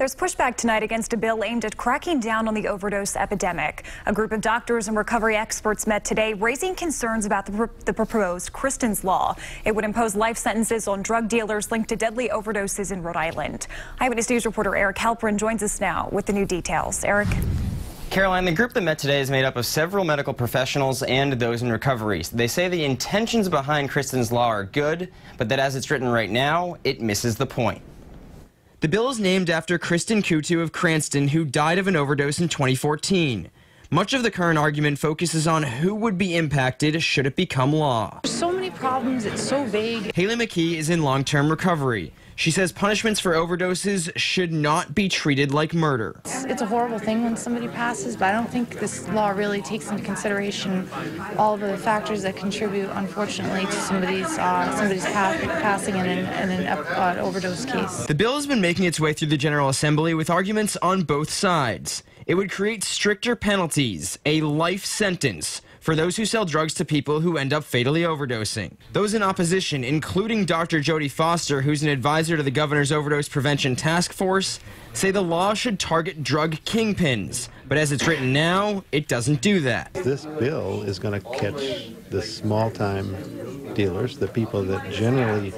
There's pushback tonight against a bill aimed at cracking down on the overdose epidemic. A group of doctors and recovery experts met today, raising concerns about the proposed Kristen's law. It would impose life sentences on drug dealers linked to deadly overdoses in Rhode Island. Eyewitness News reporter Eric Halperin joins us now with the new details. Eric. Caroline, the group that met today is made up of several medical professionals and those in recovery. They say the intentions behind Kristen's law are good, but that as it's written right now, it misses the point. The bill is named after Kristen of Cranston, who died of an overdose in 2014. Much of the current argument focuses on who would be impacted should it become law. There's so many problems, it's so vague. Haley McKee is in long-term recovery. She says punishments for overdoses should not be treated like murder. It's a horrible thing when somebody passes, but I don't think this law really takes into consideration all the factors that contribute, unfortunately, to somebody's passing in an overdose case. The bill has been making its way through the General Assembly with arguments on both sides. It would create stricter penalties, a life sentence, for those who sell drugs to people who end up fatally overdosing. Those in opposition, including Dr. Jodie Foster, who's an advisor to the governor's overdose prevention task force, say the law should target drug kingpins. But as it's written now, it doesn't do that. This bill is going to catch the small-time dealers, the people that generally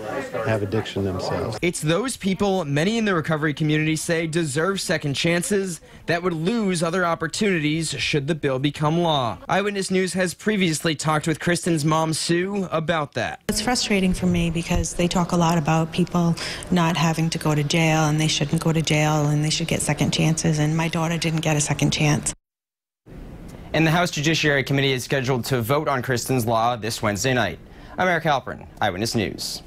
have addiction themselves. It's those people many in the recovery community say deserve second chances that would lose other opportunities should the bill become law. Eyewitness News has previously talked with Kristen's mom, Sue, about that. It's frustrating for me because they talk a lot about people not having to go to jail, and they shouldn't go to jail, and they should get second chances, and my daughter didn't get a second chance. And the House Judiciary Committee is scheduled to vote on Kristen's law this Wednesday night. I'm Eric Halperin, Eyewitness News.